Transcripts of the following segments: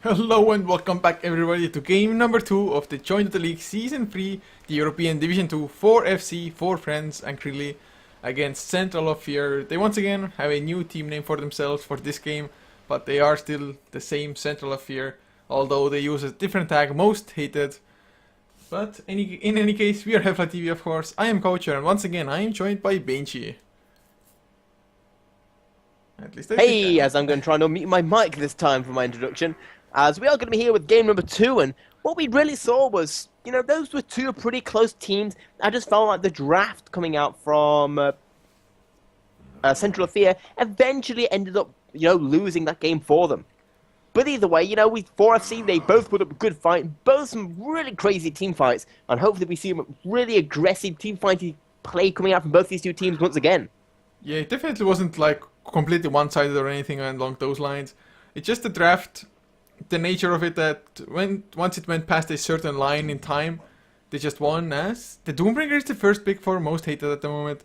Hello and welcome back everybody to game number 2 of the Join the League Season 3, the European Division 2 4FC, 4 Friends and Krilly against Central of Fear. They once again have a new team name for themselves for this game, but they are still the same Central of Fear, although they use a different tag, Most Hated. But in any case, we are HeflaTV of course. I am Coacher and once again I am joined by Benchy. At least I think Hey, as I'm going to try and unmute my mic this time for my introduction, as we are going to be here with game number 2, and what we really saw was, those were two pretty close teams. I just felt like the draft coming out from Central of Fear eventually ended up, losing that game for them. But either way, with 4FC, they both put up a good fight, both some really crazy team fights, and hopefully we see some really aggressive team fighting play coming out from both these two teams once again. Yeah, it definitely wasn't like completely one-sided or anything along those lines. It's just the draft, the nature of it, that once it went past a certain line in time, they just won. As the Doombringer is the first pick for Most Hated at the moment.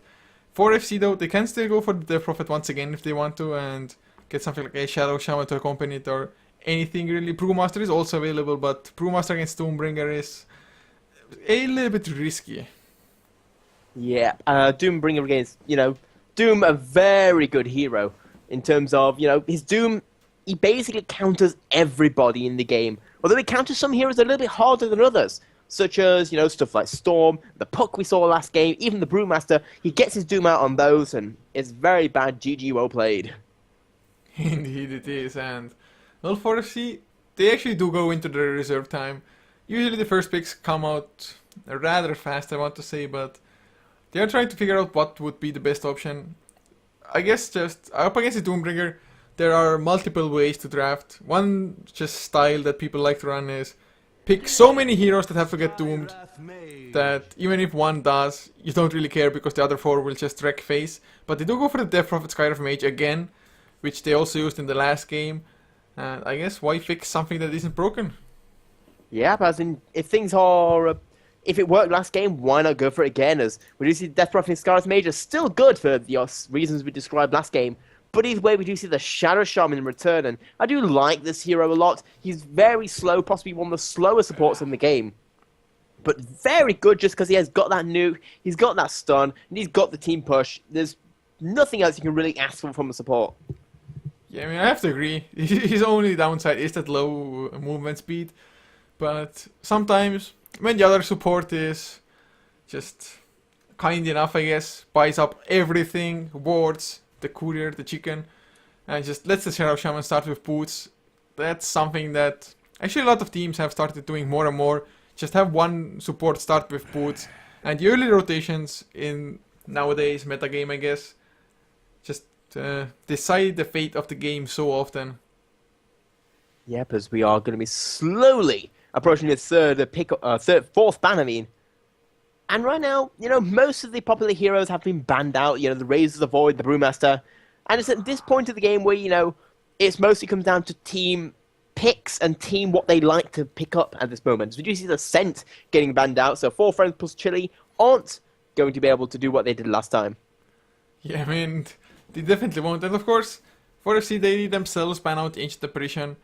4FC though, they can still go for the Death Prophet once again if they want to and get something like a Shadow Shaman to accompany it or anything really. Brewmaster is also available, but Brewmaster against Doombringer is a little bit risky. Yeah, Doombringer against, Doom, a very good hero in terms of, his Doom, he basically counters everybody in the game. Although he counters some heroes a little bit harder than others, such as, stuff like Storm, the Puck we saw last game, even the Brewmaster. He gets his Doom out on those, and it's very bad. GG, well played. Indeed it is, and well, 4FC, they actually do go into the reserve time. Usually the first picks come out rather fast, I want to say, but they are trying to figure out what would be the best option. I guess just up against the Doombringer, there are multiple ways to draft. One just style that people like to run is pick so many heroes that have to get doomed that even if one does, you don't really care because the other 4 will just wreck face. But they do go for the Death Prophet Skyrim Mage again, which they also used in the last game. And I guess why fix something that isn't broken? Yeah, as in, if it worked last game, why not go for it again? As we do see Death Prophet and Scarlet Mage are still good for the reasons we described last game. But either way, we do see the Shadow Shaman in return, and I do like this hero a lot. He's very slow, possibly one of the slower supports in the game. But very good just because he has got that nuke, he's got that stun, and he's got the team push. There's nothing else you can really ask for from a support. Yeah, I mean, I have to agree. His only downside is that low movement speed. But sometimes, when the other support is just kind enough, I guess, buys up everything, wards, the courier, the chicken, and just lets the Shadow Shaman start with boots. That's something that actually a lot of teams have started doing more and more. Just have one support start with boots, and the early rotations in nowadays metagame, I guess, just decide the fate of the game so often. Yep, as we are going to be slowly approaching the fourth ban, I mean. And right now, most of the popular heroes have been banned out. The Razors of the Void, the Brewmaster. And it's at this point of the game where, it's mostly comes down to team picks and team what they like to pick up at this moment. So we do see the Scent getting banned out. So 4 Friends plus Chili aren't going to be able to do what they did last time. Yeah, I mean, they definitely won't. And of course, 4FC, they themselves ban out Ancient Apparition.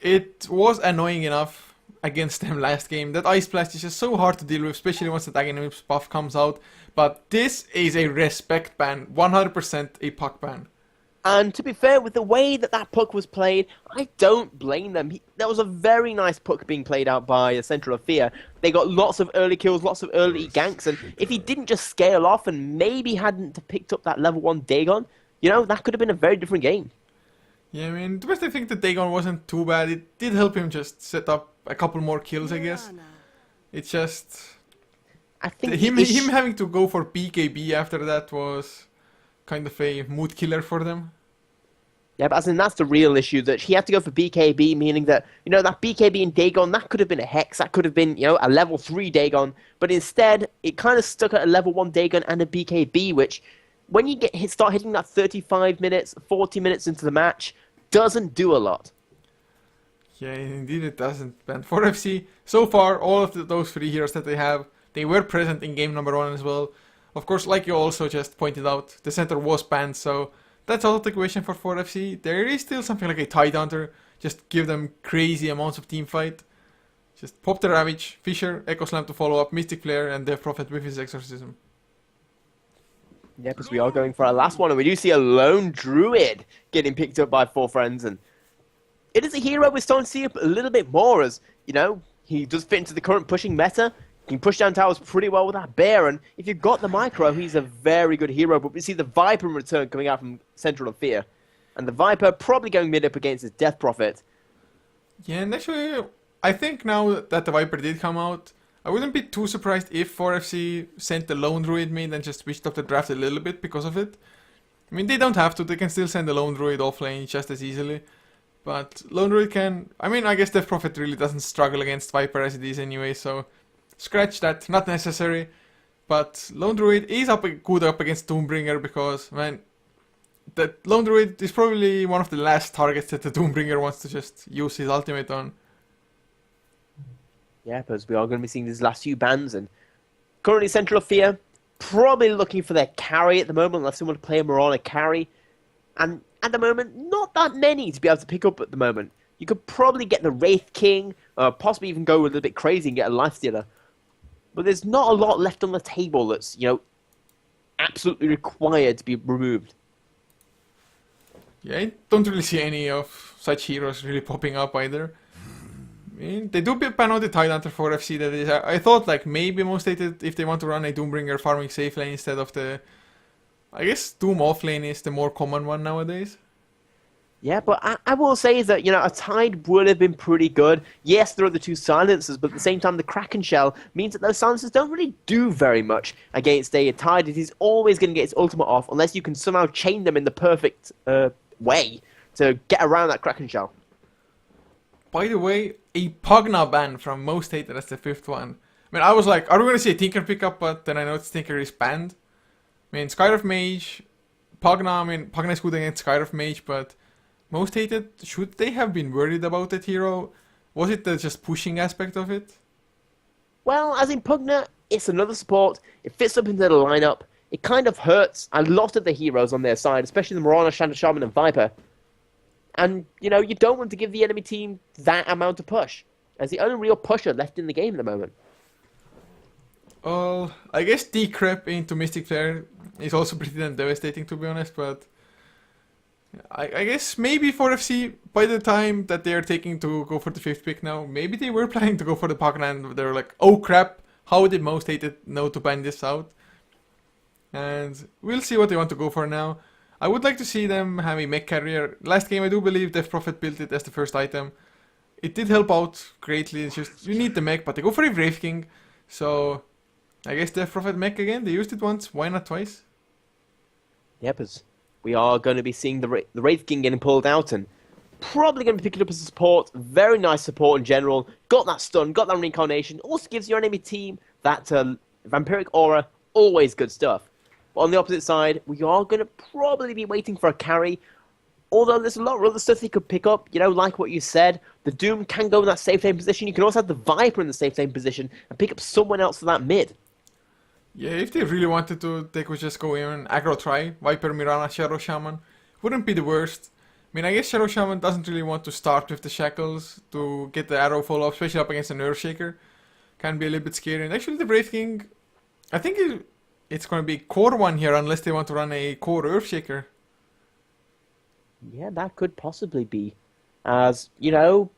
It was annoying enough against them last game. That Ice Blast is just so hard to deal with, especially once the Dagenim's buff comes out. But this is a respect ban, 100% a puck ban. And to be fair, with the way that puck was played, I don't blame them. That was a very nice puck being played out by a Central of Fear. They got lots of early kills, lots of early ganks, and if he didn't just scale off and maybe hadn't picked up that level 1 Dagon, that could have been a very different game. Yeah, I mean, the best I think that Dagon wasn't too bad. It did help him just set up a couple more kills, I guess. It's just I think him having to go for BKB after that was kind of a mood killer for them. Yeah, but as in that's the real issue, that he had to go for BKB, meaning that, that BKB in Dagon, that could have been a Hex, that could have been, a level 3 Dagon, but instead, it kind of stuck at a level 1 Dagon and a BKB, which, when you start hitting that 35 minutes, 40 minutes into the match, doesn't do a lot. Yeah, indeed it doesn't. And 4FC, so far, all of those 3 heroes that they have, they were present in game number 1 as well. Of course, like you also just pointed out, the center was banned, so that's out of the question for 4FC. There is still something like a Tidehunter just give them crazy amounts of team fight. Just pop the Ravage, Fisher, Echo Slam to follow up, Mystic Flare, and Death Prophet with his Exorcism. Yeah, because we are going for our last one, and we do see a lone druid getting picked up by 4 friends, and it is a hero we're starting to see a little bit more as, you know, he does fit into the current pushing meta. He can push down towers pretty well with that bear, and if you've got the micro, he's a very good hero. But we see the Viper in return coming out from Central of Fear, and the Viper probably going mid up against his Death Prophet. Yeah, and actually, I think now that the Viper did come out, I wouldn't be too surprised if 4FC sent the Lone Druid mid and just switched up the draft a little bit because of it. I mean, they don't have to, they can still send the Lone Druid offlane just as easily. But Lone Druid can, I mean, I guess Death Prophet really doesn't struggle against Viper as it is anyway, so scratch that, not necessary. But Lone Druid is good up against Doombringer because, man, that Lone Druid is probably one of the last targets that the Doombringer wants to just use his ultimate on. Yeah, because we are going to be seeing these last few bans, and currently Central of Fear probably looking for their carry at the moment, unless someone to play a Mirana carry. And at the moment, not that many to be able to pick up at the moment. You could probably get the Wraith King, possibly even go a little bit crazy and get a Lifestealer. But there's not a lot left on the table that's, you know, absolutely required to be removed. Yeah, I don't really see any of such heroes really popping up either. I mean, they do ban out the Tidehunter for FC, that is. I thought like maybe most stated if they want to run a Doombringer farming safe lane instead of the... I guess Doom offlane is the more common one nowadays. Yeah, but I will say that, you know, a Tide would have been pretty good. Yes, there are the 2 silencers, but at the same time, the Kraken Shell means that those silencers don't really do very much against a Tide. It is always going to get its ultimate off unless you can somehow chain them in the perfect way to get around that Kraken Shell. By the way, a Pugna ban from most hated as the 5th one. I mean, I was like, are we going to see a Tinker pickup? But then I noticed Tinker is banned. I mean, Skyriff Mage, Pugna, I mean, Pugna is good against Skyriff Mage, but most hated, should they have been worried about that hero? Was it the just pushing aspect of it? Well, as in Pugna, it's another support. It fits up into the lineup. It kind of hurts a lot of the heroes on their side, especially the Mirana, Shadow Shaman, and Viper. And, you know, you don't want to give the enemy team that amount of push, as the only real pusher left in the game at the moment. Well, I guess Decrep into Mystic Flare is also pretty damn devastating, to be honest, but I guess maybe for FC, by the time that they're taking to go for the 5th pick now, maybe they were planning to go for the Pugna and they're like, oh crap, how did most hated know to ban this out? And we'll see what they want to go for now. I would like to see them have a mech carrier. Last game I do believe Death Prophet built it as the first item. It did help out greatly, it's just, you need the mech, but they go for a Wraith King. So, I guess Death Prophet mech again, they used it once, why not twice? Yep, as we are going to be seeing the Wraith King getting pulled out, and probably going to be picking up as a support. Very nice support in general. Got that stun, got that reincarnation. Also gives your enemy team that vampiric aura. Always good stuff. But on the opposite side, we are going to probably be waiting for a carry. Although there's a lot of other stuff they could pick up, you know, like what you said. The Doom can go in that safe lane position. You can also have the Viper in the safe lane position and pick up someone else for that mid. Yeah, if they really wanted to, they could just go in and aggro try. Viper, Mirana, Shadow Shaman. Wouldn't be the worst. I mean, I guess Shadow Shaman doesn't really want to start with the Shackles to get the arrow follow-up, especially up against an Earthshaker. Can be a little bit scary. And actually the Wraith King, I think it's going to be core 1 here unless they want to run a core Earthshaker. Yeah, that could possibly be. As, you know,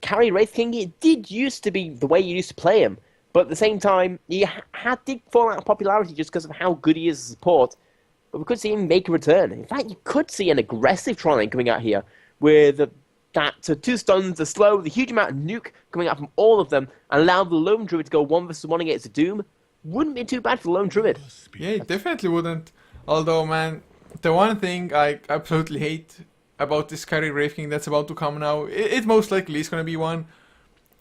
carry Wraith King, it did used to be the way you used to play him. But at the same time, he did fall out of popularity just because of how good he is as a support. But we could see him make a return. In fact, you could see an aggressive tri-lane coming out here with that 2 stuns, the slow, the huge amount of nuke coming out from all of them, and allow the Lone Druid to go 1 versus 1 against the Doom. Wouldn't be too bad for the Lone Druid. Yeah, it definitely wouldn't. Although, man, the one thing I absolutely hate about this carry Wraith King that's about to come now, it most likely is going to be one.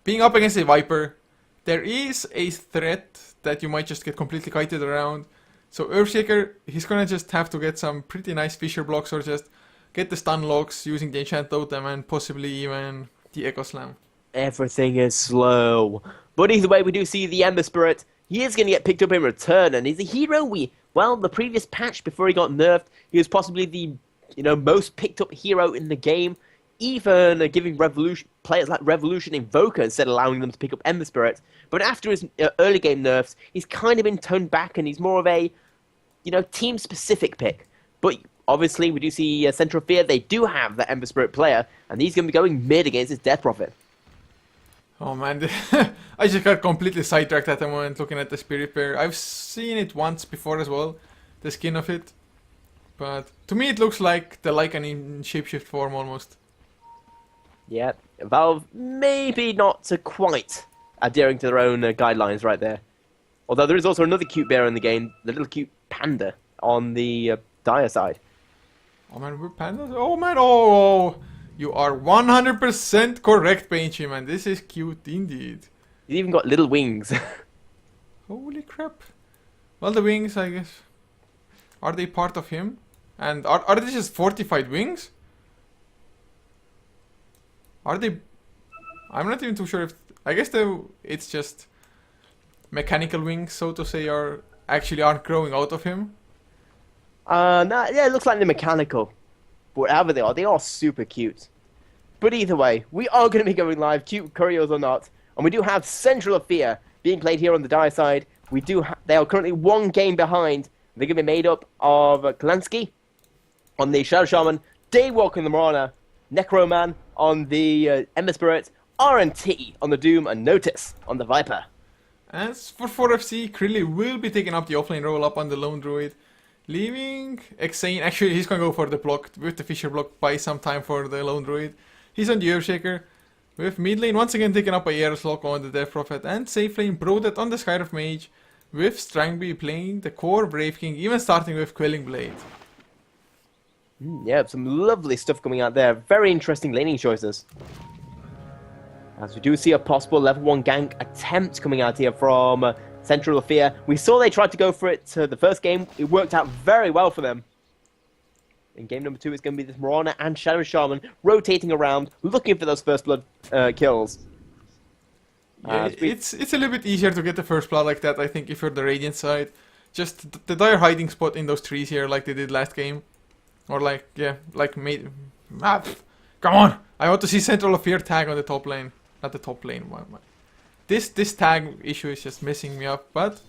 Being up against a Viper, there is a threat that you might just get completely kited around. So Earthshaker, he's going to just have to get some pretty nice Fisher blocks or just get the stun locks using the Enchant Totem and possibly even the Echo Slam. Everything is slow. But either way, we do see the Ember Spirit. He is going to get picked up in return, and he's a hero the previous patch before he got nerfed, he was possibly the most picked up hero in the game. even giving Revolution players like Revolution Invoker instead of allowing them to pick up Ember Spirit. But after his early game nerfs, he's kind of been toned back, and he's more of a, team specific pick. But obviously, we do see Central Fear. They do have that Ember Spirit player, and he's going to be going mid against his Death Prophet. Oh man, I just got completely sidetracked at the moment looking at the Spirit Bear. I've seen it once before as well, the skin of it. But to me it looks like the Lycan in shapeshift form almost. Yeah, Valve maybe not quite adhering to their own guidelines right there. Although there is also another cute bear in the game, the little cute panda on the dire side. Oh man, we're pandas? Oh man, oh! You are 100% correct, Benchy, man. This is cute indeed. He's even got little wings. Holy crap. Well, the wings, I guess. Are they part of him? And are they just fortified wings? Are they... I'm not even too sure if... I guess it's just mechanical wings, so to say, aren't growing out of him. No, yeah, it looks like they're mechanical. Whatever they are super cute. But either way, we are going to be going live, cute Curios or not. And we do have Central of Fear being played here on the dire side. They are currently one game behind. They're going to be made up of Klansky on the Shadow Shaman, Daywalker on the Marana, Necroman on the Ember Spirit, RNT on the Doom, and Notice on the Viper. As for 4FC, Krilly will be taking up the offlane role up on the Lone Druid, leaving Exane. Actually, he's going to go for the block with the Fisher block, buy some time for the Lone Druid. He's on the Earthshaker, with mid lane once again taken up by Aeroslock on the Death Prophet, and safe lane Brodet on the Skyrift Mage, with Strangby playing the core Brave King, even starting with Quelling Blade. Yeah, some lovely stuff coming out there. Very interesting laning choices. As we do see a possible level 1 gank attempt coming out here from Central of Fear. We saw they tried to go for it the first game. It worked out very well for them. In game number 2, it's going to be this Marana and Shadow Shaman rotating around, looking for those first blood kills. Yeah, it's a little bit easier to get the first blood like that, I think, if you're the Radiant side. Just the dire hiding spot in those trees here, like they did last game. Or come on! I want to see Central of Fear tag on the top lane. Not the top lane. This tag issue is just messing me up, but...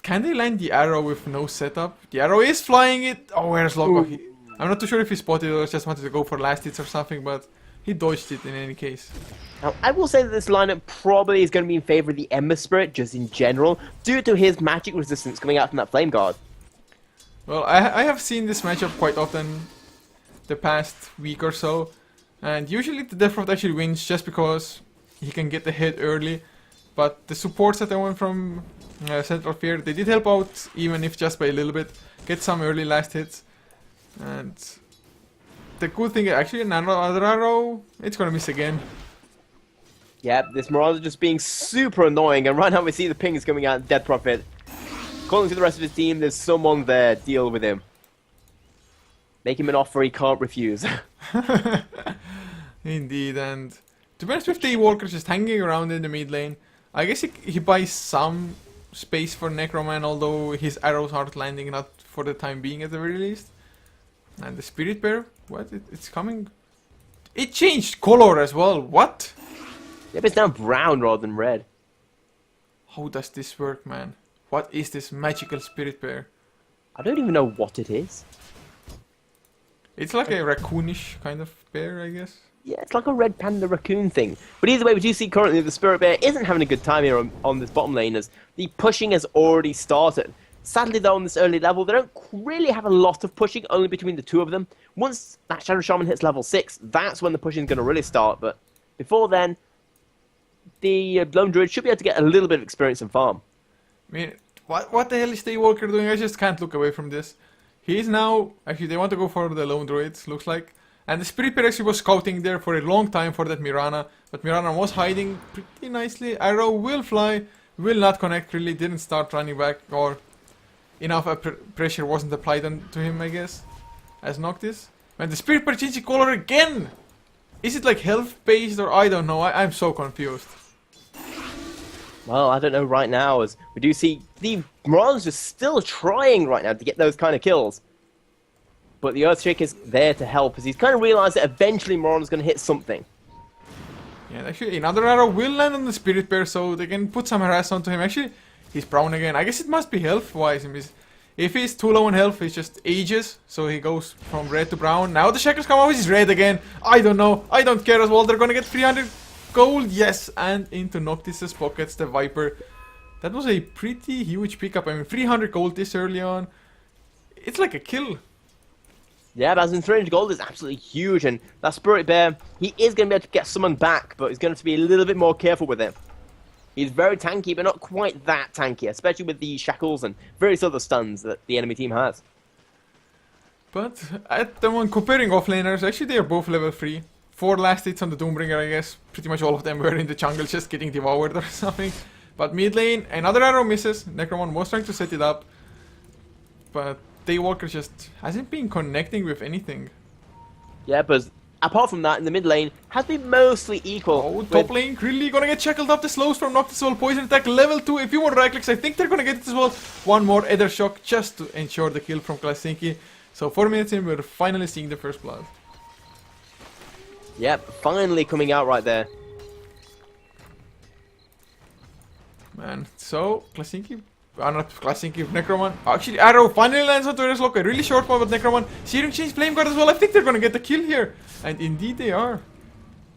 Can they land the arrow with no setup? The arrow is flying it! Oh, where's Loco? I'm not too sure if he spotted it or just wanted to go for last hits or something, but he dodged it in any case. Now, I will say that this lineup probably is going to be in favor of the Ember Spirit, just in general, due to his magic resistance coming out from that Flame Guard. Well, I have seen this matchup quite often the past week or so, and usually the Death Prophet actually wins just because he can get the hit early, but the supports that I went from Central Fear, they did help out, even if just by a little bit, get some early last hits, and the good thing, actually, another arrow, it's gonna miss again. Yeah, this Mirage is just being super annoying, and right now we see the pings coming out, Death Prophet. Calling to the rest of his team, there's someone there, deal with him. Make him an offer he can't refuse. Indeed, and to be honest with Daywalker just hanging around in the mid lane, I guess he buys some space for Necroman, although his arrows aren't landing, not for the time being at the very least. And the Spirit Bear, what? It's coming. It changed color as well, what? Yep, it's now brown rather than red. How does this work, man? What is this magical Spirit Bear? I don't even know what it is. It's like a raccoonish kind of bear, I guess. Yeah, it's like a red panda raccoon thing. But either way, we do see currently the Spirit Bear isn't having a good time here on this bottom lane, as the pushing has already started. Sadly though, on this early level, they don't really have a lot of pushing, only between the two of them. Once that Shadow Shaman hits level 6, that's when the pushing is going to really start. But before then, the Lone Druid should be able to get a little bit of experience and farm. I mean, what the hell is Daywalker doing? I just can't look away from this. He's now... Actually, they want to go for the Lone Druids, looks like. And the Spirit Bear actually was scouting there for a long time for that Mirana. But Mirana was hiding pretty nicely. Arrow will fly, will not connect really, didn't start running back, or enough pressure wasn't applied to him, I guess, as Noctis. And the Spirit Bear changing color again! Is it like health based, or I don't know, I'm so confused. Well, I don't know right now, as we do see the Mirage is still trying right now to get those kind of kills. but the Earthshake is there to help as he's kind of realized that eventually Moron's going to hit something. Yeah, actually, another arrow will land on the Spirit Bear, so they can put some harass onto him. Actually, he's brown again. I guess it must be health-wise. If he's too low on health, he just ages, so he goes from red to brown. Now the shackles come out, he's red again. I don't know. I don't care as well. They're gonna get 300 gold. Yes, and into Noctis's pockets, the Viper. That was a pretty huge pickup. I mean, 300 gold this early on. It's like a kill. Yeah, but as in 300 gold is absolutely huge, and that Spirit Bear, he is going to be able to get summoned back, but he's going to have to be a little bit more careful with it. He's very tanky, but not quite that tanky, especially with the shackles and various other stuns that the enemy team has. But at the moment, comparing offlaners, actually they are both level 3. 4 last hits on the Doombringer, I guess. Pretty much all of them were in the jungle just getting devoured or something. But mid lane, another arrow misses. Necromon was trying to set it up, but Daywalker just hasn't been connecting with anything. Yeah, but apart from that, in the mid lane, has been mostly equal. Oh, top lane really gonna get shackled up. The slows from Noctis will poison attack level 2. If you want right clicks, I think they're gonna get it as well. One more Ether Shock just to ensure the kill from Klasinki. So 4 minutes in, we're finally seeing the first blood. Yep, finally coming out right there. Man, so Klasinki. Not Klasinki, Necromon. Actually, arrow finally lands onto his lock. A really short one with Necromon. Searing Change Flame Guard as well. I think they're gonna get the kill here. And indeed they are.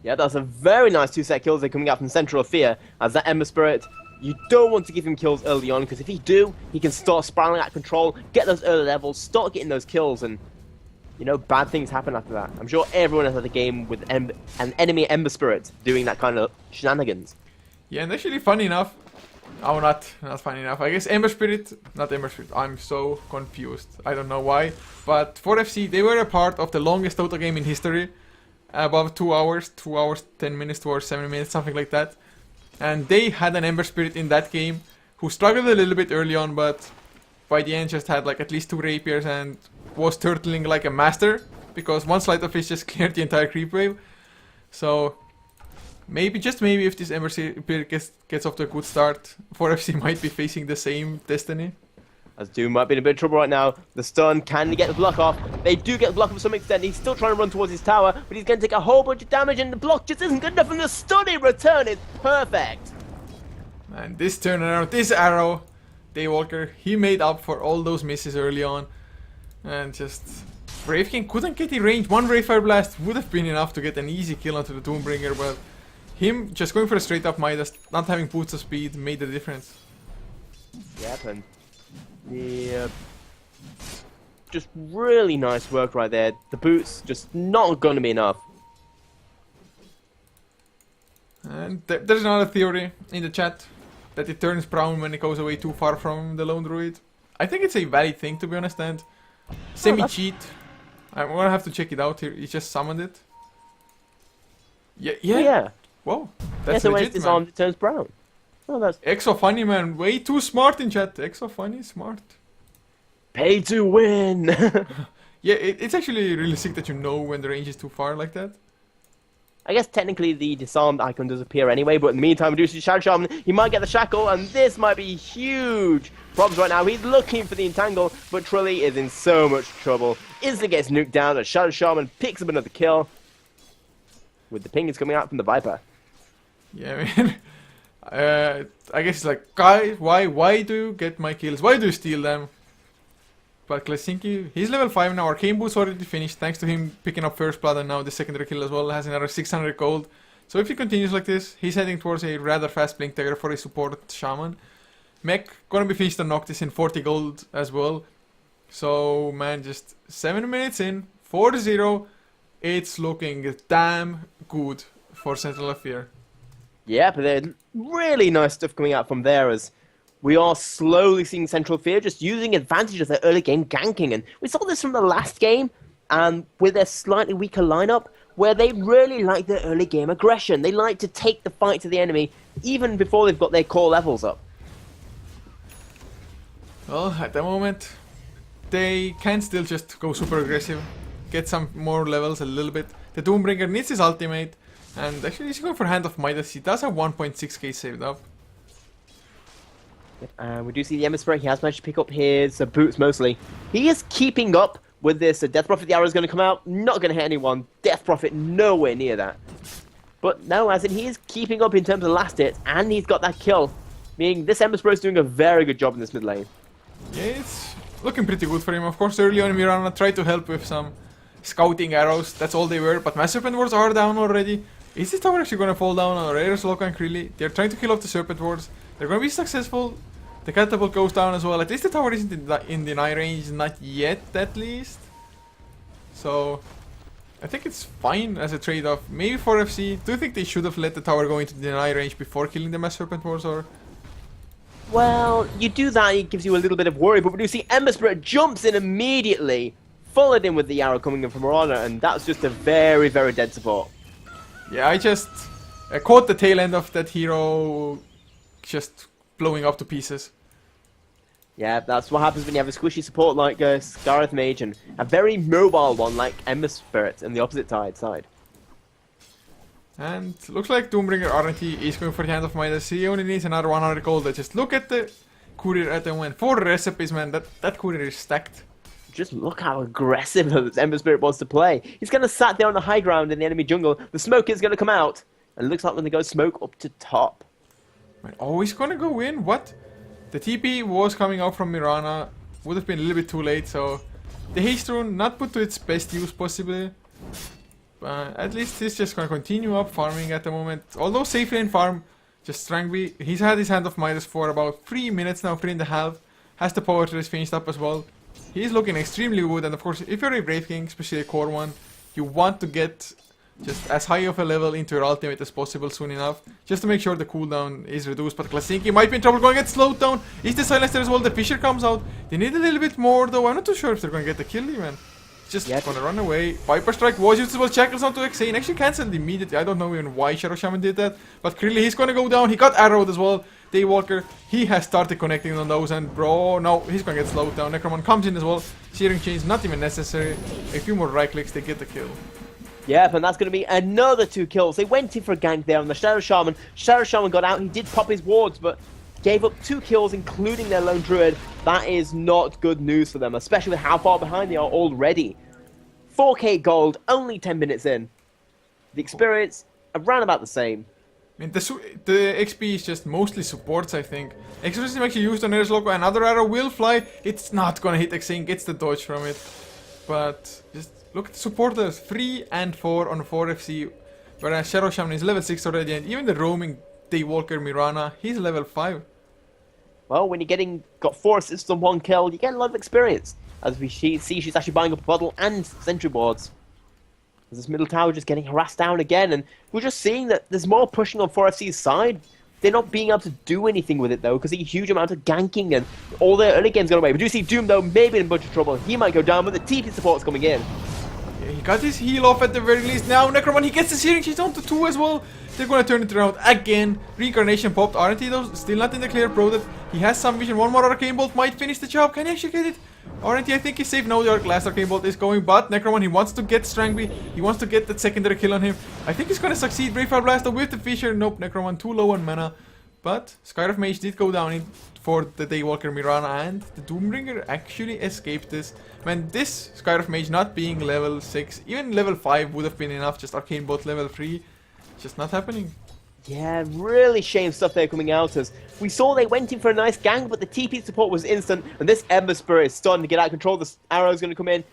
Yeah, that's a very nice 2-set kills they're coming out from Central of Fear. As that Ember Spirit, you don't want to give him kills early on, because if you do, he can start spiraling out of control, get those early levels, start getting those kills, and you know, bad things happen after that. I'm sure everyone has had a game with an enemy Ember Spirit doing that kind of shenanigans. Yeah, and actually funny enough, oh, not funny enough. I guess Ember Spirit, not Ember Spirit. I'm so confused. I don't know why. But for FC, they were a part of the longest Dota game in history. Above 2 hours, 2 hours, 10 minutes, 2 hours, 7 minutes, something like that. And they had an Ember Spirit in that game who struggled a little bit early on, but by the end just had like at least 2 rapiers and was turtling like a master. Because one Sleight of Fist just cleared the entire creep wave. So maybe, just maybe, if this Ember Spirit gets off to a good start, 4FC might be facing the same destiny. As Doom might be in a bit of trouble right now. The stun, can he get the block off? They do get the block off to some extent. He's still trying to run towards his tower, but he's going to take a whole bunch of damage, and the block just isn't good enough, and the stunning return is perfect. And this turnaround, this arrow, Daywalker, he made up for all those misses early on. And just Brave King couldn't get the range. One Ray Fire Blast would have been enough to get an easy kill onto the Doombringer, but him just going for a straight up Midas, not having boots of speed, made the difference. Yep, and the just really nice work right there. The boots just not going to be enough. And there's another theory in the chat that it turns brown when it goes away too far from the Lone Druid. I think it's a valid thing, to be honest, and semi-cheat. I'm gonna have to check it out here. He just summoned it. Yeah. Whoa, that's so when legit, it's disarmed, it turns brown. Oh, that's Exo Funny, man. Way too smart in chat. Exo Funny, smart. pay to win. Yeah, it's actually really sick that you know when the range is too far like that. I guess technically the disarmed icon does appear anyway, but in the meantime, we do see Shadow Shaman. He might get the shackle, and this might be huge problems right now. He's looking for the entangle, but Trilly is in so much trouble. Instantly gets nuked down, and Shadow Shaman picks up another kill. With the ping is coming out from the Viper. Yeah, man. I guess it's like, guys, why do you get my kills? Why do you steal them? But Klasinki, he's level 5 now. Arcane Boots already finished, thanks to him picking up first blood and now the secondary kill as well. Has another 600 gold. So if he continues like this, he's heading towards a rather fast Blink Dagger for a support Shaman. Mech gonna be finished on Noctis in 40 gold as well. So, man, just 7 minutes in, 4-0. It's looking damn good for Central of Fear. Yeah, but there's really nice stuff coming out from there as we are slowly seeing Central Fear just using advantage of their early game ganking. And we saw this from the last game, and with their slightly weaker lineup, where they really like their early game aggression. They like to take the fight to the enemy, even before they've got their core levels up. Well, at the moment, they can still just go super aggressive, get some more levels a little bit. The Doombringer needs his ultimate, and actually he's going for Hand of Midas. He does have 1.6k saved up. We do see the Ember Spirit. He has managed to pick up his boots mostly. He is keeping up with this. Death Prophet, the arrow is going to come out. Not going to hit anyone. Death Prophet, nowhere near that. But no, as in he is keeping up in terms of last hits, and he's got that kill. Meaning this Ember Spirit is doing a very good job in this mid lane. Yeah, it's looking pretty good for him. Of course, early on Mirana tried to help with some scouting arrows. That's all they were. But Mass Serpent Wards are down already. Is this tower actually going to fall down on Raiders, Loka, and Krilli? They're trying to kill off the Serpent Wards. They're going to be successful. The catapult goes down as well. At least the tower isn't in deny range, not yet at least. So I think it's fine as a trade-off. Maybe for FC. Do you think they should have let the tower go into deny range before killing the Mass Serpent Wards, or? Well, you do that, it gives you a little bit of worry, but we do see Ember Spirit jumps in immediately, followed in with the arrow coming in from Mirana, and that's just a very, very dead support. Yeah, I just caught the tail end of that hero just blowing up to pieces. Yeah, that's what happens when you have a squishy support like Scarith Mage and a very mobile one like Ember Spirit on the opposite side. And looks like Doombringer RNT is going for the Hand of Midas. He only needs another 100 gold. Just look at the courier at the moment. 4 recipes, man. That courier is stacked. Just look how aggressive this Ember Spirit wants to play. He's going to sat there on the high ground in the enemy jungle. The smoke is going to come out. And it looks like when they go smoke up to top. Man, oh, he's going to go in? What? The TP was coming out from Mirana. Would have been a little bit too late. So the haste rune not put to its best use possibly. At least he's just going to continue up farming at the moment. Although safe lane farm, just Strangby. He's had his Hand of Midas for about 3 minutes now, 3.5. Has the power to finished up as well. He's looking extremely good, and of course, if you're a Brave King, especially a core one, you want to get just as high of a level into your ultimate as possible soon enough, just to make sure the cooldown is reduced. But Klasinki might be in trouble, going to get slowed down. Is the Silencer as well? The Fisher comes out. They need a little bit more though. I'm not too sure if they're going to get the kill even. Just gonna run away. Viper Strike was used as well. Shackles onto Xane. Actually cancelled immediately. I don't know even why Shadow Shaman did that. But Krilli, he's gonna go down. He got arrowed as well. Daywalker, he has started connecting on those. And bro, no, he's gonna get slowed down. Necromon comes in as well. Searing Chains, not even necessary. A few more right clicks, they get the kill. Yep, and that's going to be another 2 kills. They went in for a gank there on the Shadow Shaman. Shadow Shaman got out. He did pop his wards, but gave up 2 kills, including their lone druid. That is not good news for them, especially with how far behind they are already. 4k gold, only 10 minutes in. The experience, around about the same. I mean, the XP is just mostly supports, I think. Exorcism actually used on Eris Loco. Another arrow will fly. It's not gonna hit Xane, gets the dodge from it. But just look at the supporters. 3 and 4 on 4FC. Whereas Shadow Shaman is level 6 already. And even the roaming Daywalker Mirana, he's level 5. Well, when you're got 4 assists on 1 kill, you get a lot of experience. As we see, she's actually buying up a bottle and sentry boards. As this middle tower just getting harassed down again, and we're just seeing that there's more pushing on 4FC's side. They're not being able to do anything with it though, because a huge amount of ganking and all their early games gone away. We do see Doom though, maybe in a bunch of trouble. He might go down, but the TP support's coming in. Yeah, he got his heal off at the very least. Now Necromon, he gets the Searing She's on to 2 as well. They're gonna turn it around again. Reincarnation popped. RNT though, still not in the clear. Pro that he has some vision. One more Arcane Bolt might finish the job. Can he actually get it? RNT, I think he's safe now. The last Arcane Bolt is going, but Necromon, he wants to get Strangby. He wants to get that secondary kill on him. I think he's gonna succeed. Brave Blast with the Fisher. Nope, Necromon too low on mana. But Skyriff Mage did go down for the Daywalker Mirana, and the Doombringer actually escaped this. Man, this Skyriff Mage not being level 6, even level 5 would have been enough. Just Arcane Bolt level 3. Just not happening. Yeah, really shame stuff there coming out as we saw they went in for a nice gang, but the TP support was instant, and this Ember Spirit is starting to get out of control. The arrow's going to come in.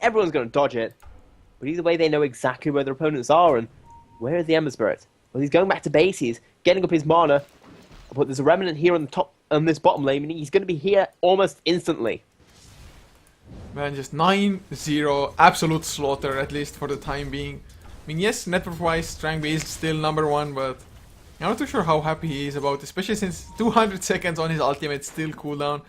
Everyone's going to dodge it. But either way, they know exactly where their opponents are, and where is the Ember Spirit? Well, he's going back to base. He's getting up his mana, but there's a remnant here on the top, on this bottom lane, and he's going to be here almost instantly. Man, just 9-0, absolute slaughter, at least for the time being. I mean, yes, network-wise, Strangby is still number 1, but I'm not too sure how happy he is about it, especially since 200 seconds on his ultimate still cooldown.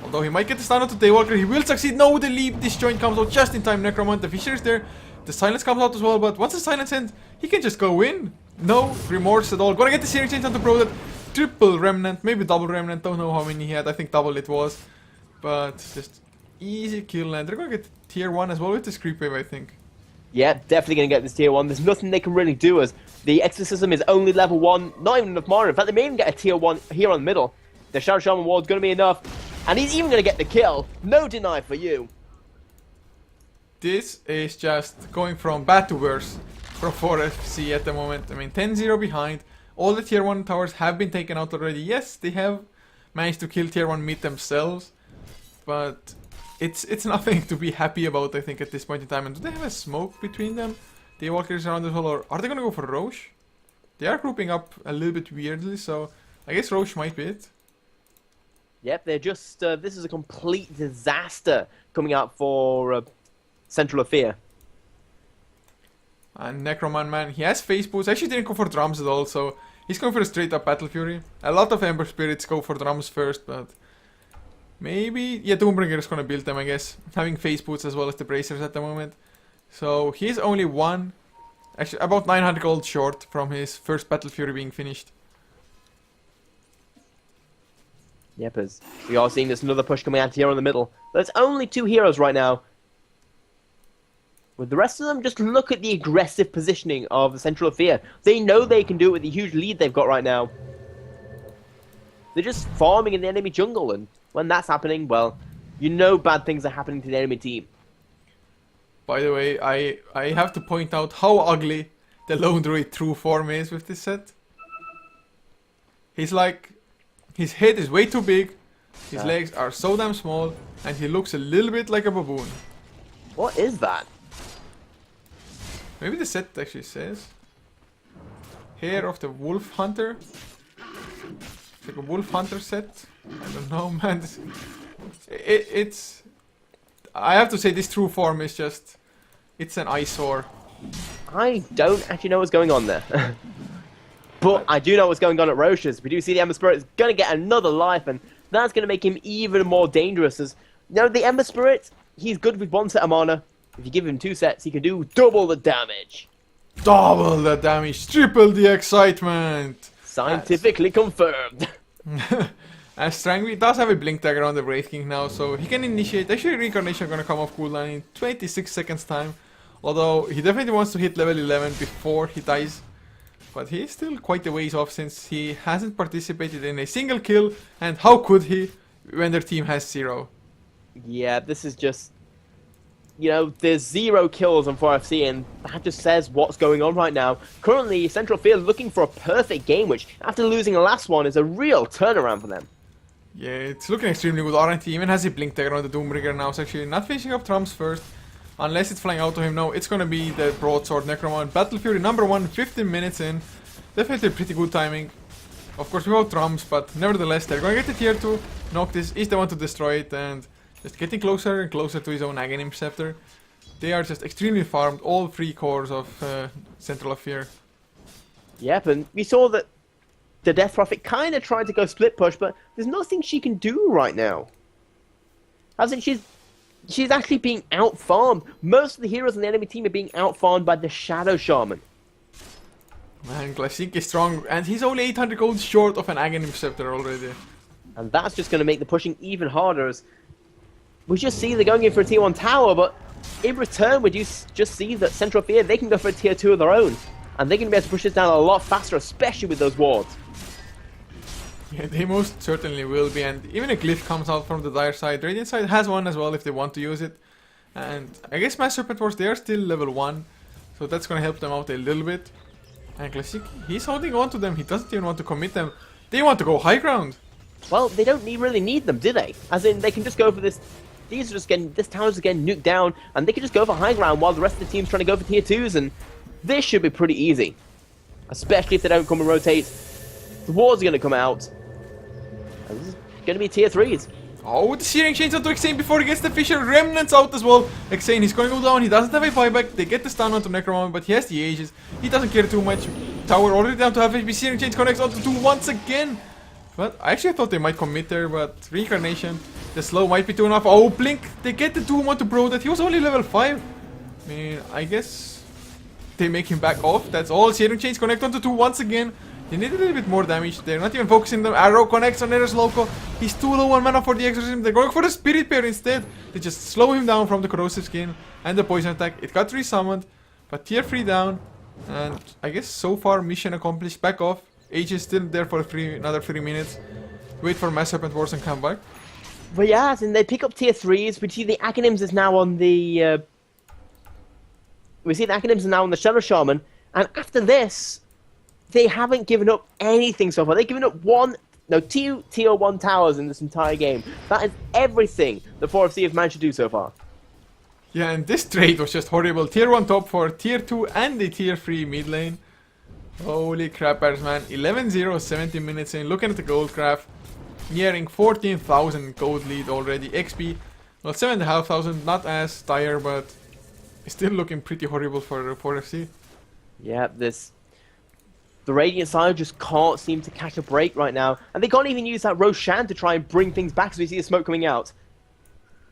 Although he might get the stun out to Daywalker, he will succeed. No, the leap disjoint comes out just in time. Necromant, the Fisher is there. The silence comes out as well, but once the silence ends, he can just go in. No remorse at all. Gonna get the Searing Chains onto Pro that. Triple Remnant, maybe double Remnant, don't know how many he had. I think double it was. But just easy kill, and they're gonna get tier 1 as well with this creep wave, I think. Yeah, definitely going to get this tier 1. There's nothing they can really do as the Exorcism is only level 1, not even enough mana. In fact, they may even get a tier 1 here on the middle. The Shadow Shaman ward's going to be enough. And he's even going to get the kill. No deny for you. this is just going from bad to worse from 4FC at the moment. I mean, 10-0 behind. All the tier 1 towers have been taken out already. Yes, they have managed to kill tier 1 mid themselves, but it's nothing to be happy about, I think, at this point in time. And do they have a smoke between them? The walkers around as well, or are they gonna go for Roche? They are grouping up a little bit weirdly, so I guess Roche might be it. Yep, they're just... this is a complete disaster coming out for Central of Fear. And Necroman, man, he has face boots. Actually didn't go for drums at all, so he's going for a straight up Battle Fury. A lot of Ember Spirits go for drums first, but maybe... Yeah, Doombringer is gonna build them, I guess. Having face boots as well as the bracers at the moment. So he's only one, actually about 900 gold short from his first Battle Fury being finished. Yep, as we are seeing this another push coming out here in the middle. There's only 2 heroes right now. With the rest of them, just look at the aggressive positioning of the Central of Fear. They know they can do it with the huge lead they've got right now. They're just farming in the enemy jungle, and when that's happening, well, you know bad things are happening to the enemy team. By the way, I have to point out how ugly the Lone Druid true form is with this set. He's like... His head is way too big, his legs are so damn small, and he looks a little bit like a baboon. What is that? Maybe the set actually says. Hair of the Wolf Hunter. It's like a Wolf Hunter set. I don't know, man. It's... I have to say this true form is just... It's an eyesore. I don't actually know what's going on there. But I do know what's going on at Roche's. We do see the Ember Spirit is going to get another life, and that's going to make him even more dangerous. As you know, the Ember Spirit, he's good with 1 set of mana. If you give him 2 sets, he can do double the damage. Double the damage, triple the excitement. Scientifically confirmed. As Strangby does have a blink dagger on the Wraith King now, so he can initiate. Actually, Reincarnation gonna come off cooldown in 26 seconds time. Although he definitely wants to hit level 11 before he dies. But he's still quite a ways off since he hasn't participated in a single kill. And how could he when their team has 0? Yeah, this is just... You know, there's 0 kills on 4FC, and that just says what's going on right now. Currently, Central Field looking for a perfect game, which, after losing the last one, is a real turnaround for them. Yeah, it's looking extremely good. RNT even has a blink dagger on the Doombringer now. It's actually not finishing up Trumps first. Unless it's flying out to him. No, it's gonna be the Broadsword Necromon. Battle Fury number 1, 15 minutes in. Definitely pretty good timing. Of course, without Trumps, but nevertheless, they're gonna get the tier 2. Noctis is the one to destroy it, and just getting closer and closer to his own Aghanim Scepter. They are just extremely farmed, all 3 cores of Central of Fear. Yep, and we saw that the Death Prophet kind of tried to go split push, but there's nothing she can do right now. As in, she's actually being out-farmed. Most of the heroes on the enemy team are being out-farmed by the Shadow Shaman. Man, Glacique is strong, and he's only 800 gold short of an Aghanim Scepter already. And that's just going to make the pushing even harder, as we just see they're going in for a tier 1 tower, but in return we do just see that Central Fear, they can go for a tier 2 of their own. And they're going to be able to push this down a lot faster, especially with those wards. Yeah, they most certainly will be, and even a glyph comes out from the Dire side. Radiant side has one as well if they want to use it. And I guess Mass Serpent Wars, they are still level 1, so that's gonna help them out a little bit. And Classic, he's holding on to them, he doesn't even want to commit them. They want to go high ground. Well, they don't really need them, do they? As in, they can just go for this. These are just getting, this tower's just getting nuked down, and they can just go for high ground while the rest of the team's trying to go for tier 2s, and this should be pretty easy. Especially if they don't come and rotate. The wards are going to come out. And this is going to be tier 3s. Oh, the Searing Chains onto Exane before he gets the Fisher Remnants out as well. Exane, he's going to go down, he doesn't have a buyback. They get the stun onto Necromon, but he has the Aegis. He doesn't care too much. Tower already down to half HP. Searing Chains connects onto 2 once again. But I actually thought they might commit there, but Reincarnation, the slow might be too enough. Oh, Blink, they get the Doom onto Bro that he was only level 5. I mean, I guess they make him back off. That's all. Searing Chains connect onto 2 once again. They need a little bit more damage. They're not even focusing them. Arrow connects on Eres Loco. He's too low on mana for the Exorcism. They're going for the Spirit Pair instead. They just slow him down from the Corrosive Skin and the Poison Attack. It got resummoned, but tier 3 down. And I guess so far mission accomplished. Back off. Age is still there for another 3 minutes. Wait for Mass Serpent Wars and come back. But yeah, and they pick up tier 3s. We see the Aghanims is now on the We see the Academics are now on the Shadow Shaman, and after this, they haven't given up anything so far. They've given up two Tier 1 towers in this entire game. That is everything the 4FC have managed to do so far. Yeah, and this trade was just horrible. Tier 1 top for Tier 2 and the Tier 3 mid lane. Holy crappers, man. 11-0, 17 minutes in. Looking at the gold graph. Nearing 14,000 gold lead already. XP, well, 7,500. Not as dire, but still looking pretty horrible for 4FC. Yeah, the Radiant side just can't seem to catch a break right now. And they can't even use that Roshan to try and bring things back as we see the smoke coming out.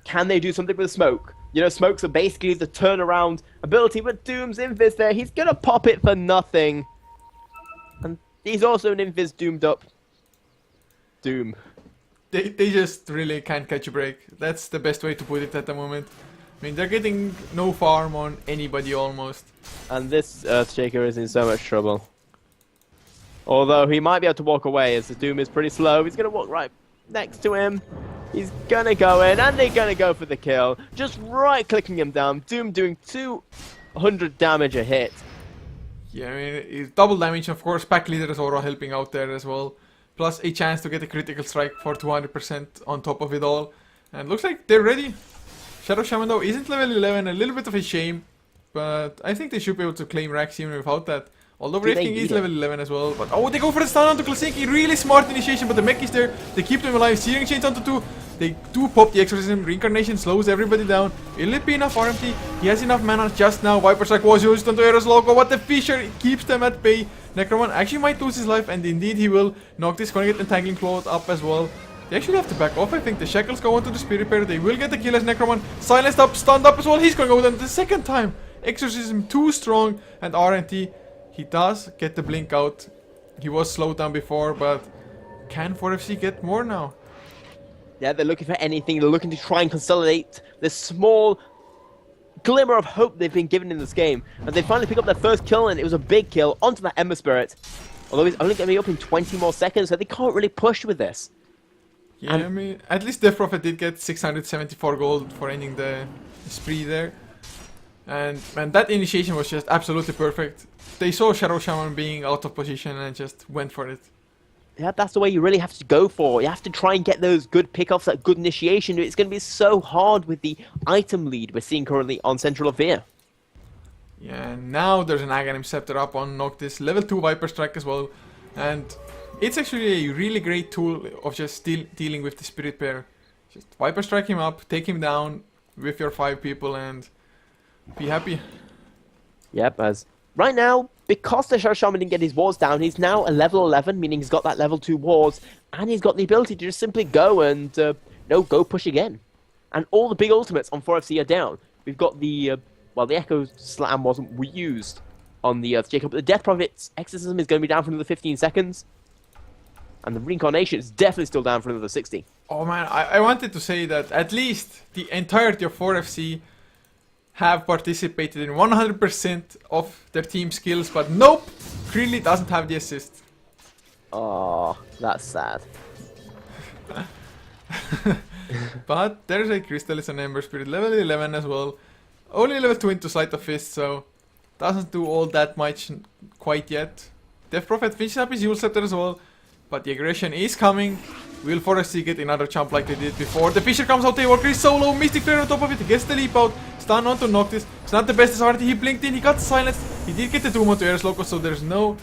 Can they do something with the smoke? You know, smokes are basically the turnaround ability, but Doom's Invis there. He's going to pop it for nothing. And he's also an Invis doomed up. Doom. They just really can't catch a break. That's the best way to put it at the moment. I mean, they're getting no farm on anybody almost. And this Earthshaker is in so much trouble. Although he might be able to walk away as the Doom is pretty slow. He's going to walk right next to him. He's going to go in and they're going to go for the kill. Just right clicking him down. Doom doing 200 damage a hit. Yeah, I mean, it's double damage. Of course, pack leader is Aura helping out there as well. Plus a chance to get a critical strike for 200% on top of it all. And looks like they're ready. Shadow Shaman though isn't level 11, a little bit of a shame. But I think they should be able to claim racks even without that. Although Brave King is level 11 as well. But oh, they go for the stun onto Klasinki. Really smart initiation, but the mech is there. They keep them alive. Searing Chains onto 2. They do pop the Exorcism. Reincarnation slows everybody down. Will it be enough RMT? He has enough mana just now. Viper Strike was used onto Eros Loco. What the Fisher keeps them at bay. Necroman actually might lose his life, and indeed he will. Noctis gonna get Entangling Claw up as well. They actually have to back off. I think the Shackles go onto the Spirit Bearer. They will get the kill as Necroman. Silenced up, stunned up as well. He's gonna go down the second time. Exorcism too strong, and RNT. He does get the blink out. He was slowed down before, but can 4FC get more now? Yeah, they're looking for anything. They're looking to try and consolidate this small glimmer of hope they've been given in this game. And they finally pick up their first kill, and it was a big kill onto that Ember Spirit. Although he's only going to be up in 20 more seconds, so they can't really push with this. Yeah, I mean, at least Death Prophet did get 674 gold for ending the spree there. And that initiation was just absolutely perfect. They saw Shadow Shaman being out of position and just went for it. Yeah, that's the way you really have to go for. You have to try and get those good pickoffs, that good initiation. It's going to be so hard with the item lead we're seeing currently on Central of Fear. Yeah, and now there's an Aghanim Scepter up on Noctis. Level 2 Viper Strike as well. And it's actually a really great tool of just dealing with the Spirit Bearer. Just Viper Strike him up, take him down with your 5 people and be happy. Yep, as right now, because the Shadow Shaman didn't get his wards down, he's now a level 11, meaning he's got that level 2 wards, and he's got the ability to just simply go and, go push again. And all the big ultimates on 4FC are down. We've got the, the Echo Slam wasn't reused on the Jacob, but the Death Prophet's Exorcism is going to be down for another 15 seconds. And the Reincarnation is definitely still down for another 60. Oh man, I wanted to say that at least the entirety of 4FC have participated in 100% of their team skills, but nope, Creeley doesn't have the assist. Oh, that's sad. But there's a Crystallis and Ember Spirit, level 11 as well. Only level 2 into Sleight of Fist, so doesn't do all that much quite yet. Death Prophet finishes up his Yule Scepter as well, but the aggression is coming. Will 4FC get another jump like they did before? The Fisher comes out, Walker is solo, Mystic Flare on top of it, he gets the leap out, stun onto Noctis. It's not the best as already, he blinked in, he got silenced, he did get the Doom onto Eris Loco, so there's no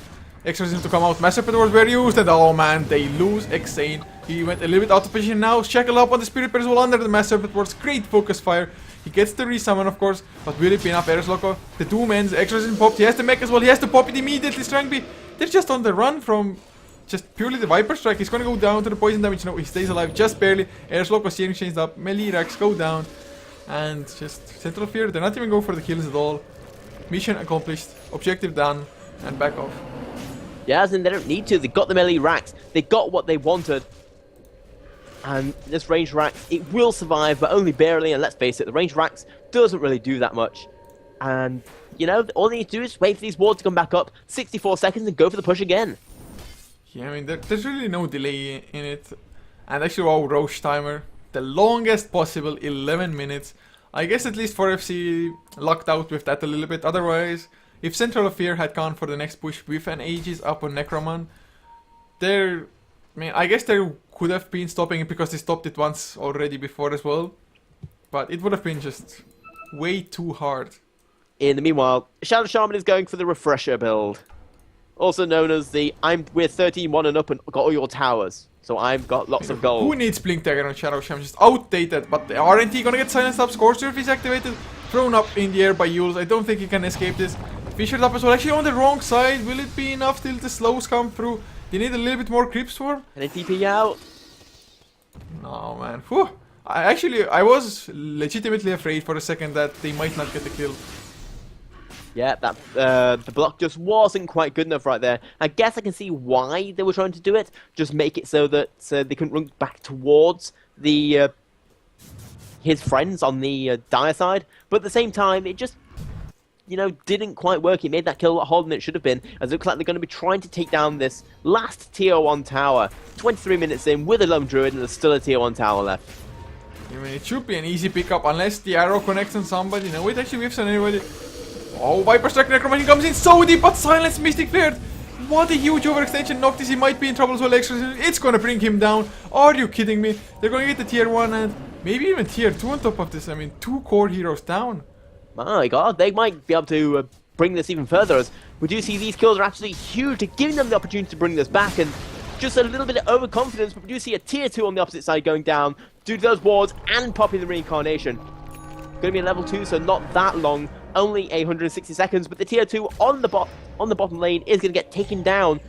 Exorcism to come out. Mass Serpent Words were used, and oh man, they lose Xane. He went a little bit out of position now, Shackle up on the Spirit Bear as well under the Mass Serpent Words, great focus fire. He gets the resummon of course, but will it be enough? Eris Loco, the Doom ends, Exorcism popped, he has the mech as well, he has to pop it immediately, Strangby. They're just on the run from just purely the Viper Strike. He's gonna go down to the poison damage. No, he stays alive just barely. Eris Loco Searing Chains up. Melee racks go down. And just Central Fear. They're not even going for the kills at all. Mission accomplished. Objective done. And back off. Yeah, as in they don't need to. They got the melee racks. They got what they wanted. And this range racks, it will survive, but only barely. And let's face it, the range racks doesn't really do that much. And, you know, all they need to do is wait for these wards to come back up. 64 seconds and go for the push again. Yeah, I mean, there's really no delay in it. And actually, wow, Roche timer. The longest possible 11 minutes. I guess at least 4FC lucked out with that a little bit. Otherwise, if Central of Fear had gone for the next push with an Aegis up on Necroman, I guess there could have been stopping it because they stopped it once already before as well. But it would have been just way too hard. In the meanwhile, Shadow Shaman is going for the Refresher build. Also known as the we're 13-1 and up and got all your towers. So I've got lots of gold. Who needs Blink Dagger on Shadow Shaman? Just outdated. But the RNT gonna get silenced up. Scorch Surf is activated. Thrown up in the air by Yules. I don't think he can escape this. Fissured up as well. Actually on the wrong side. Will it be enough till the slows come through? They need a little bit more creep swarm. Can they TP out? No, man. Whew. I was legitimately afraid for a second that they might not get the kill. Yeah, the block just wasn't quite good enough right there. I guess I can see why they were trying to do it. Just make it so that they couldn't run back towards the his friends on the dire side. But at the same time, it just, didn't quite work. It made that kill a lot harder than it should have been, as it looks like they're going to be trying to take down this last tier 1 tower. 23 minutes in with a lone druid, and there's still a tier 1 tower left. I mean, it should be an easy pickup unless the arrow connects on somebody. No, it actually whiffs on anybody. Oh, Viper Strike Necromancy comes in so deep, but Silence Mystic Flared. What a huge overextension. Noctis, he might be in trouble as well. It's gonna bring him down. Are you kidding me? They're gonna get the tier 1 and maybe even tier 2 on top of this. I mean, 2 core heroes down. My god, they might be able to bring this even further, as we do see these kills are absolutely huge, to giving them the opportunity to bring this back, and just a little bit of overconfidence, but we do see a tier 2 on the opposite side going down due to those wards and popping the reincarnation. Gonna be a level 2, so not that long, only 160 seconds, but the tier 2 on the bottom lane is gonna get taken down,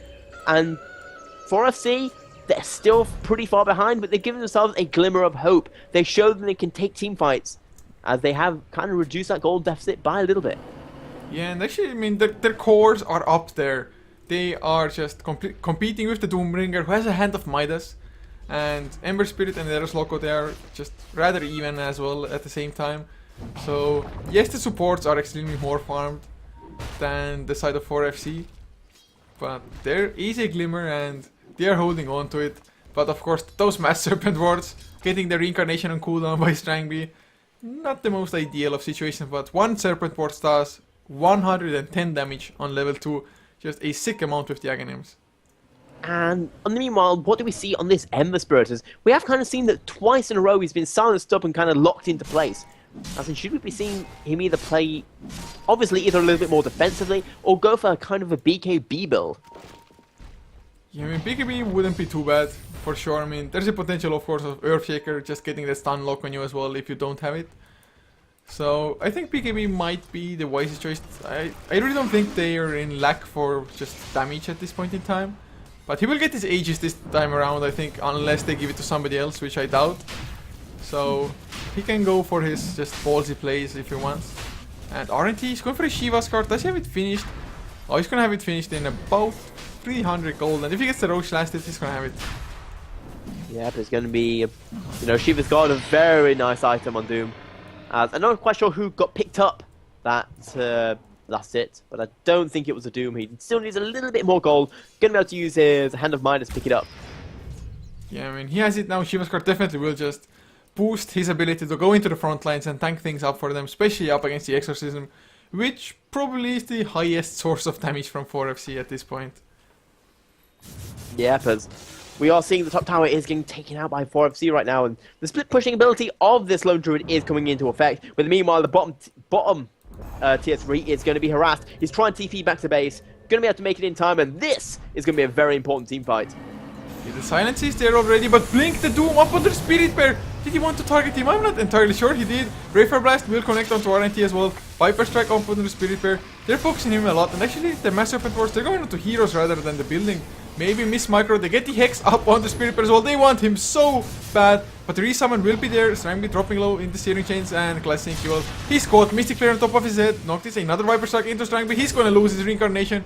and 4FC, they're still pretty far behind, but they're giving themselves a glimmer of hope. They show that they can take team fights, as they have kind of reduced that gold deficit by a little bit. Yeah, and actually, I mean, their cores are up there. They are just competing with the Doombringer, who has a Hand of Midas, and Ember Spirit and Eros Loco, they are just rather even as well at the same time. So, yes, the supports are extremely more farmed than the side of 4FC, but there is a glimmer and they are holding on to it. But of course, those Mass Serpent wards, getting the reincarnation on cooldown by Strangby, not the most ideal of situations, but one Serpent ward does 110 damage on level 2, just a sick amount with the Aghanims. And in the meanwhile, what do we see on this Ember Spirit? We have kind of seen that twice in a row he's been silenced up and kind of locked into place. As in, should we be seeing him either play, obviously, either a little bit more defensively, or go for kind of a BKB build? Yeah, I mean, BKB wouldn't be too bad, for sure. I mean, there's a potential, of course, of Earthshaker just getting the stun lock on you as well if you don't have it. So, I think BKB might be the wisest choice. I really don't think they are in lack for just damage at this point in time. But he will get his Aegis this time around, I think, unless they give it to somebody else, which I doubt. So, he can go for his just ballsy plays if he wants. And RNT, he's going for a Shiva's card. Does he have it finished? Oh, he's gonna have it finished in about 300 gold. And if he gets the Roach Lasted, he's gonna have it. Yeah, but it's gonna be, Shiva's got a very nice item on Doom. I'm not quite sure who got picked up that's it, but I don't think it was a Doom. He still needs a little bit more gold. Gonna be able to use his Hand of Midas to pick it up. Yeah, I mean, he has it now. Shiva's card definitely will just boost his ability to go into the front lines and tank things up for them, especially up against the Exorcism, which probably is the highest source of damage from 4FC at this point. Yeah, because we are seeing the top tower is getting taken out by 4FC right now, and the split pushing ability of this lone druid is coming into effect. But meanwhile, the bottom tier 3 is going to be harassed. He's trying to TP back to base, going to be able to make it in time, and this is going to be a very important team fight. Yeah, the silence is there already, but Blink the Doom up on the Spirit Bear. Did he want to target him? I'm not entirely sure he did. Brayfire Blast will connect onto RNT as well. Viper Strike up on the Spirit Bear. They're focusing him a lot, and actually the Mass Serpent Wars, they're going into heroes rather than the building. Maybe Miss Micro, they get the Hex up on the Spirit Bear as well. They want him so bad, but the resummon will be there. Strangby dropping low in the steering chains, and Classic Fuel. He's caught. Mystic Flare on top of his head. Noctis, another Viper Strike into Strangby. He's gonna lose his reincarnation.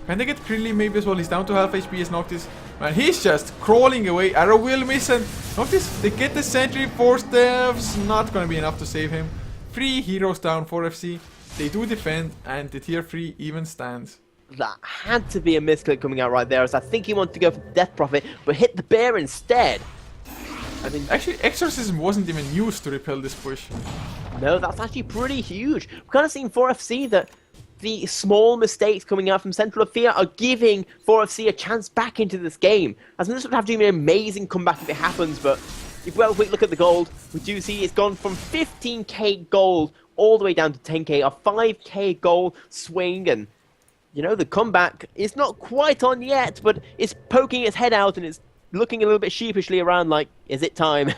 Can they get Krilly maybe as well? He's down to half HP as Noctis. Man, he's just crawling away. Arrow will miss, and Noctis, they get the sentry. 4 steps, not gonna be enough to save him. 3 heroes down, 4FC. They do defend, and the tier 3 even stands. That had to be a misclick coming out right there, as I think he wanted to go for Death Prophet, but hit the bear instead. I mean, actually, Exorcism wasn't even used to repel this push. No, that's actually pretty huge. We've kind of seen 4FC that the small mistakes coming out from Central of Fear are giving 4FC a chance back into this game. As in, this would have to be an amazing comeback if it happens, but if we have a quick look at the gold, we do see it's gone from 15k gold all the way down to 10k, a 5k gold swing, and you know, the comeback is not quite on yet, but it's poking its head out and it's looking a little bit sheepishly around like, is it time?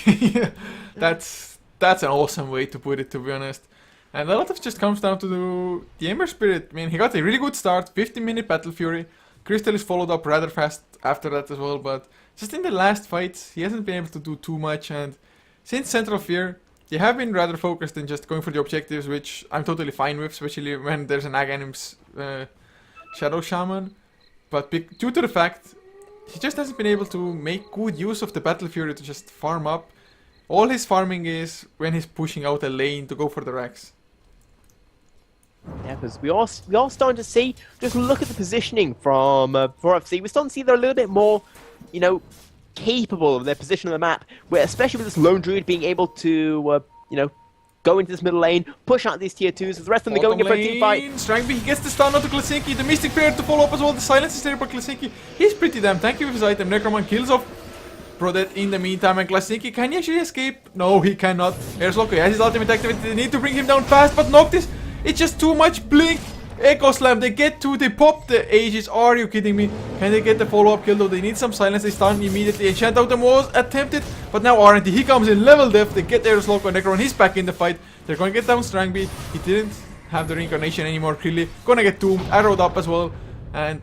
Yeah, that's an awesome way to put it, to be honest. And a lot of it just comes down to the Ember Spirit. I mean, he got a really good start, 15-minute Battle Fury. Crystal is followed up rather fast after that as well, but just in the last fights, he hasn't been able to do too much. And since Central Fear, they have been rather focused in just going for the objectives, which I'm totally fine with, especially when there's an Aghanims Shadow Shaman. But due to the fact he just hasn't been able to make good use of the Battle Fury to just farm up, all his farming is when he's pushing out a lane to go for the Rex. Yeah, because we are starting to see, just look at the positioning from 4FC, we're starting to see they're a little bit more, you know, capable of their position on the map, where especially with this lone druid being able to, you know, go into this middle lane, push out these tier 2s, the rest of them they're going in for a team fight. Strangby, he gets the stun onto Klasinki, the Mystic Prayer to follow up as well, the silence is there by Klasinki. He's pretty damn tanky with his item. Necroman kills off Prodet in the meantime, and Klasinki, can he actually escape? No, he cannot. Here's Loco, he has his ultimate activated, they need to bring him down fast, but Noctis, it's just too much blink. Echo Slam, they get to, they pop the Aegis, are you kidding me? Can they get the follow-up kill though? They need some silence, they stun immediately. Enchant Totem was attempted, but now RNT, he comes in level def, they get Eros Loco and Necron, he's back in the fight. They're gonna get down Strangby, he didn't have the reincarnation anymore, clearly. Gonna get doomed, arrowed up as well, and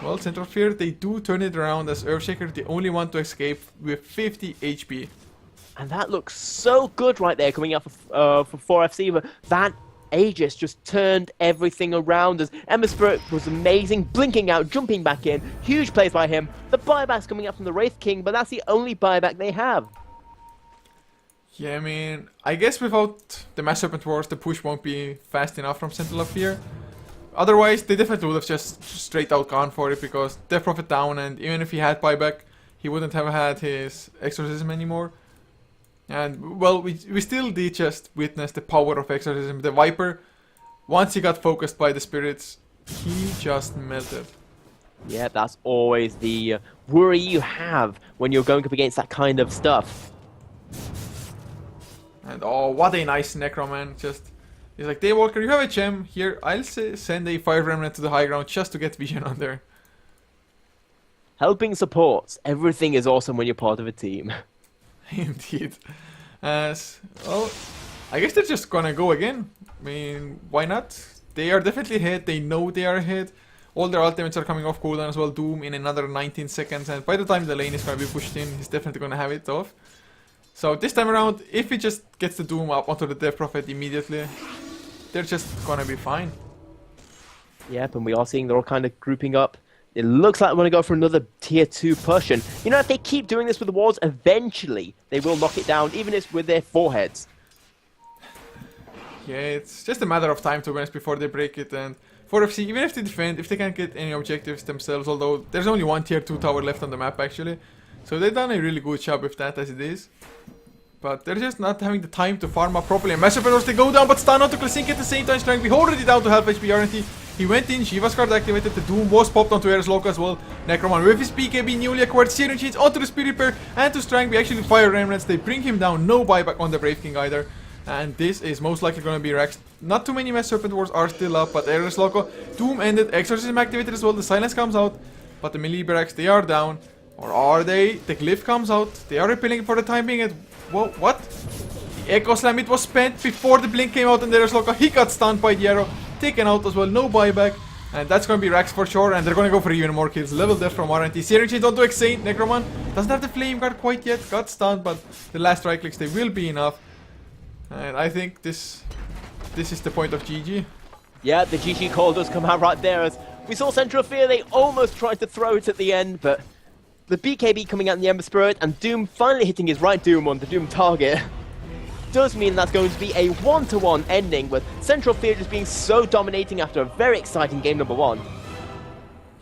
well, Central Fear, they do turn it around as Earthshaker, the only one to escape with 50 HP. And that looks so good right there coming out for 4FC, but that Aegis just turned everything around as Ember Spirit was amazing, blinking out, jumping back in, huge plays by him. The buyback's coming up from the Wraith King, but that's the only buyback they have. Yeah, I mean, I guess without the Mass Serpent Wars, the push won't be fast enough from Sentinel of Fear. Otherwise, they definitely would have just straight out gone for it, because Death Prophet down, and even if he had buyback, he wouldn't have had his Exorcism anymore. And, well, we still did just witness the power of Exorcism. The Viper, once he got focused by the spirits, he just melted. Yeah, that's always the worry you have when you're going up against that kind of stuff. And oh, what a nice Necroman. Just, he's like, Daywalker, you have a gem. Here, I'll send a Fire Remnant to the high ground just to get vision on there. Helping supports. Everything is awesome when you're part of a team. Indeed. As well, I guess they're just gonna go again. I mean, why not? They are definitely ahead. They know they are ahead. All their ultimates are coming off cooldown as well. Doom in another 19 seconds, and by the time the lane is gonna be pushed in, he's definitely gonna have it off. So this time around, if he just gets the Doom up onto the Death Prophet immediately, they're just gonna be fine. Yep, and we are seeing they're all kind of grouping up. It looks like we're going to go for another tier 2 push, and you know, if they keep doing this with the wards, eventually they will knock it down, even if it's with their foreheads. Yeah, it's just a matter of time, to be honest, before they break it. And 4FC, even if they defend, if they can't get any objectives themselves, although there's only one tier 2 tower left on the map actually, so they've done a really good job with that as it is. But they're just not having the time to farm up properly. And Master Pedals, they go down, but stun onto Klasinki at the same time. Strength, we already down to half HP RNT. He went in, Shiva's card activated, the Doom was popped onto Eris Loco as well. Necroman with his BKB newly acquired Searing Chains onto the Spirit Repair and to Strength, we actually fire Remnants. They bring him down, no buyback on the Brave King either. And this is most likely going to be Rex. Not too many Mass Serpent Wars are still up, but Eris Loco, Doom ended, Exorcism activated as well, the Silence comes out. But the melee barracks, they are down. Or are they? The Glyph comes out, they are repelling for the time being. Whoa, what? The Echo Slam, it was spent before the Blink came out, and Eris Loco, he got stunned by the arrow. Taken out as well, no buyback. And that's going to be Rax for sure, and they're going to go for even more kills. Level death from RNT. Searing Chains onto Exane. Necroman doesn't have the Flame Guard quite yet. Got stunned, but the last right clicks, they will be enough. And I think this is the point of GG. Yeah, the GG call does come out right there. As we saw Central Fear, they almost tried to throw it at the end, but the BKB coming out in the Ember Spirit, and Doom finally hitting his right Doom on the Doom target. Does mean that's going to be a 1-to-1 ending, with Central Fear just being so dominating after a very exciting game number 1.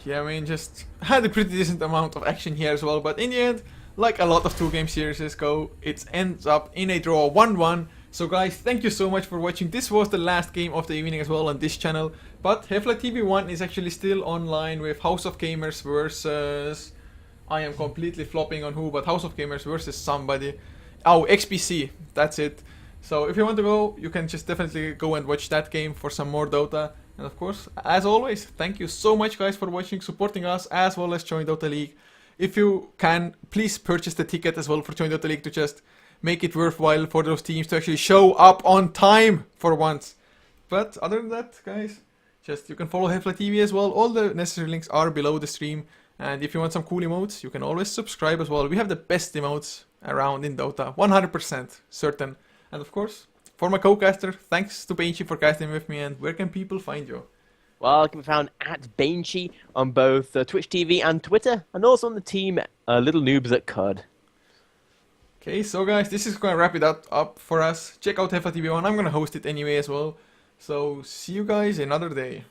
Yeah, I mean, just had a pretty decent amount of action here as well, but in the end, like a lot of 2-game series go, it ends up in a draw 1-1. So guys, thank you so much for watching. This was the last game of the evening as well on this channel. But HeflaTV 1 is actually still online with House of Gamers versus... I am completely flopping on who, but House of Gamers versus somebody. Oh, XPC, that's it. So if you want to go, you can just definitely go and watch that game for some more Dota. And of course, as always, thank you so much guys for watching, supporting us, as well as join Dota League. If you can, please purchase the ticket as well for Join Dota League to just make it worthwhile for those teams to actually show up on time for once. But other than that, guys, just you can follow HeflaTV as well. All the necessary links are below the stream. And if you want some cool emotes, you can always subscribe as well. We have the best emotes around in Dota, 100% certain. And of course, for my co-caster, thanks to Benchy for casting with me. And where can people find you? Well, I can be found at Benchy on both Twitch TV and Twitter, and also on the team Little Noobs at CUD. Okay, so guys, this is going to wrap it up for us. Check out HeflaTV 1. I'm going to host it anyway as well. So, see you guys another day.